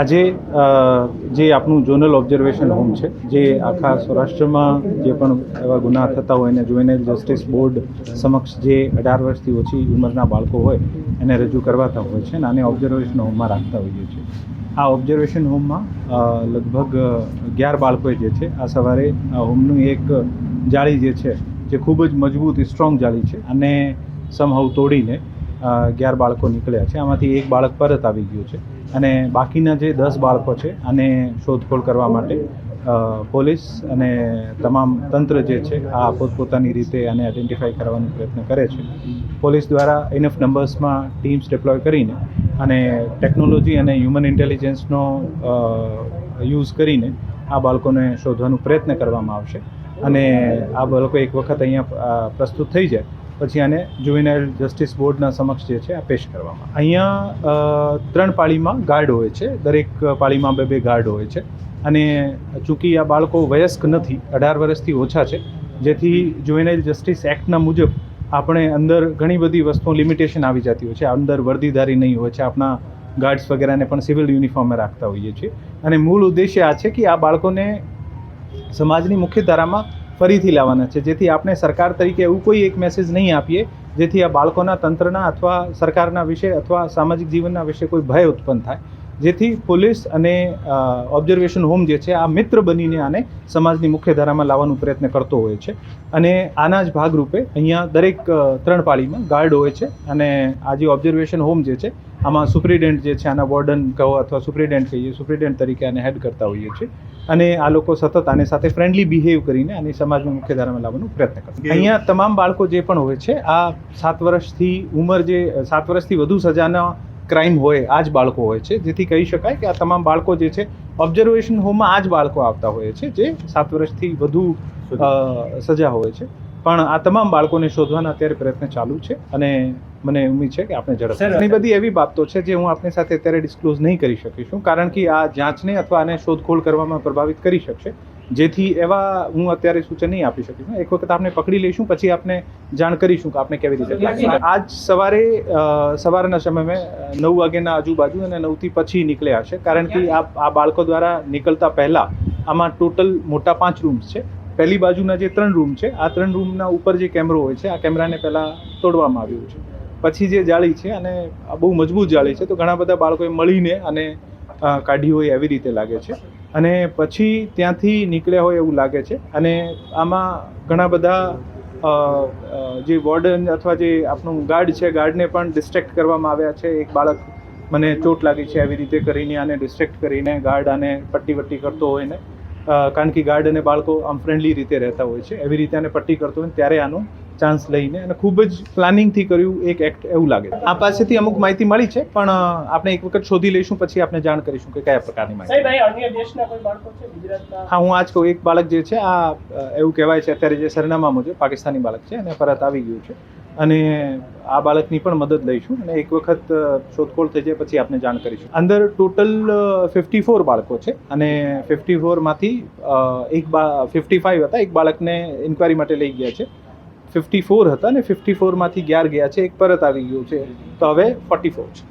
આજે જે આપણું ઝોનલ ઓબ્ઝર્વેશન હોમ છે, જે આખા સૌરાષ્ટ્રમાં જે પણ એવા ગુના થતા હોય અને જુવેનાઇલ જસ્ટિસ બોર્ડ સમક્ષ જે 18 વર્ષથી ઓછી ઉંમરના બાળકો હોય એને રજૂ કરવાતા હોય છે અને આને ઓબ્ઝર્વેશન હોમમાં રાખતા હોઈએ છીએ. આ ઓબ્ઝર્વેશન હોમમાં લગભગ 11 બાળકોએ જે છે આ સવારે આ હોમનું એક જાળી જે છે જે ખૂબ જ મજબૂત સ્ટ્રોંગ જાળી છે અને સમહાઉ તોડીને 11 બાળકો નીકળ્યા છે. આમાંથી એક બાળક પરત આવી ગયું છે અને બાકીના જે 10 બાળકો છે આને શોધખોળ કરવા માટે પોલીસ અને તમામ તંત્ર જે છે આ પોતપોતાની રીતે આને આઈડેન્ટિફાઈ કરવાનો પ્રયત્ન કરે છે. પોલીસ દ્વારા ઇનફ નંબર્સમાં ટીમ્સ ડિપ્લોય કરીને અને ટેકનોલોજી અને હ્યુમન ઇન્ટેલિજન્સનો યુઝ કરીને આ બાળકોને શોધવાનો પ્રયત્ન કરવામાં આવશે અને આ બાળકો એક વખત અહીંયા પ્રસ્તુત થઈ જાય પછી આને જુવેનાઇલ જસ્ટિસ બોર્ડના સમક્ષ જે છે આ પેશ કરવામાં. અહીંયા 3 પાળીમાં ગાર્ડ હોય છે, દરેક પાળીમાં 2 ગાર્ડ હોય છે અને ચૂંકી આ બાળકો વયસ્ક નથી, 18 વર્ષથી ઓછા છે, જેથી જુવેનાઇલ જસ્ટિસ એક્ટના મુજબ આપણે અંદર ઘણી બધી વસ્તુઓ લિમિટેશન આવી જતી હોય છે. અંદર વર્દીધારી નહીં હોય છે, આપણા ગાર્ડ્સ વગેરેને પણ સિવિલ યુનિફોર્મમાં રાખતા હોઈએ છીએ અને મૂળ ઉદ્દેશ્ય આ છે કે આ બાળકોને સમાજની મુખ્ય ધારામાં ફરીથી લાવવાના છે, જેથી આપણે સરકાર તરીકે એવું કોઈ એક મેસેજ નહીં આપીએ જેથી આ બાળકોના તંત્રના અથવા સરકારના વિશે અથવા સામાજિક જીવનના વિશે કોઈ ભય ઉત્પન્ન થાય, જેથી પોલીસ અને ઓબ્ઝર્વેશન હોમ જે છે આ મિત્ર બનીને આને સમાજની મુખ્ય ધારામાં લાવવાનો પ્રયત્ન કરતો હોય છે અને આના જ ભાગરૂપે અહીંયા દરેક 3 પાળીમાં ગાર્ડ હોય છે અને આ જે ઓબ્ઝર્વેશન હોમ જે છે આમાં સુપ્રિન્ટેન્ડન્ટ જે છે આના વોર્ડન કહો અથવા સુપ્રિન્ટેન્ડન્ટ કહીએ, સુપ્રિન્ટેન્ડન્ટ તરીકે આને હેડ કરતા હોઈએ છીએ અને આ લોકો સતત આની સાથે ફ્રેન્ડલી બિહેવ કરીને આની સમાજની મુખ્ય ધારામાં લાવવાનો પ્રયત્ન કરતા. અહીંયા તમામ બાળકો જે પણ હોય છે આ 7 વર્ષથી ઉંમર જે 7 વર્ષથી વધુ સજાના ક્રાઇમ હોય આ જ બાળકો હોય છે, જેથી કહી શકાય કે આ તમામ બાળકો જે છે ઓબ્ઝર્વેશન હોમમાં આ જ બાળકો આવતા હોય છે જે 7 વર્ષથી વધુ સજા હોય છે. પણ આ તમામ બાળકોને શોધવાના અત્યારે પ્રયત્ન ચાલુ છે અને મને ઉમ્મીદ છે કે આપણે ઝડપથી ઘણી બધી એવી બાબતો છે જે હું આપની સાથે અત્યારે ડિસ્ક્લોઝ નહીં કરી શકીશું, કારણ કે આ જાંચને અથવા આને શોધખોળ કરવામાં પ્રભાવિત કરી શકશે, જેથી એવા હું અત્યારે સૂચન નહીં આપી શકીશું. એક વખત આપણે પકડી લઈશું પછી આપને જાણ કરીશું કે આપણે કેવી રીતે. આજ સવારના સમયે 9 વાગ્યાના આજુબાજુ અને 9 થી પછી નીકળ્યા હશે, કારણ કે આ બાળકો દ્વારા નીકળતા પહેલાં આમાં ટોટલ મોટા 5 રૂમ્સ છે. પહેલી બાજુના જે 3 રૂમ છે આ 3 રૂમના ઉપર જે કેમેરો હોય છે આ કેમેરાને પહેલાં તોડવામાં આવ્યું છે. પછી જે જાળી છે અને બહુ મજબૂત જાળી છે તો ઘણા બધા બાળકોએ મળીને અને કાઢી હોય એવી રીતે લાગે છે અને પછી ત્યાંથી નીકળ્યા હોય એવું લાગે છે અને આમાં ઘણા બધા જે વોર્ડન અથવા જે આપણું ગાર્ડ છે ગાર્ડને પણ ડિસ્ટ્રેક્ટ કરવામાં આવ્યા છે. એક બાળક મને ચોટ લાગી છે એવી રીતે કરીને આને ડિસ્ટ્રેક્ટ કરીને ગાર્ડ આને પટ્ટી કરતો હોય ને, કારણ કે ગાર્ડ અને બાળકો આમ ફ્રેન્ડલી રીતે રહેતા હોય છે એવી રીતે આને પટ્ટી કરતો હોય ત્યારે આનો ચાન્સ લઈને અને ખૂબ જ પ્લાનિંગથી કર્યું એક એક્ટ એવું લાગે. આ પાસેથી અમુક માહિતી મળી છે પણ આપણે એક વખત શોધી લઈશું પછી આપણે જાણ કરીશું કે કયા પ્રકારની માહિતી. હા, હું આજ કહું, એક બાળક જે છે આ એવું કહેવાય છે અત્યારે જે સરનામા મુજબ પાકિસ્તાની બાળક છે અને પરત આવી ગયું છે અને આ બાળકની પણ મદદ લઈશું અને એક વખત શોધખોળ થઈ જાય પછી આપણે જાણ કરીશું. અંદર ટોટલ 54 બાળકો છે અને 54માંથી 55 હતા, એક બાળકને ઇન્ક્વાયરી માટે લઈ ગયા છે. 54 હતા અને 54માંથી 11 ગયા છે, એક પરત આવી ગયું છે, તો હવે 44 છે.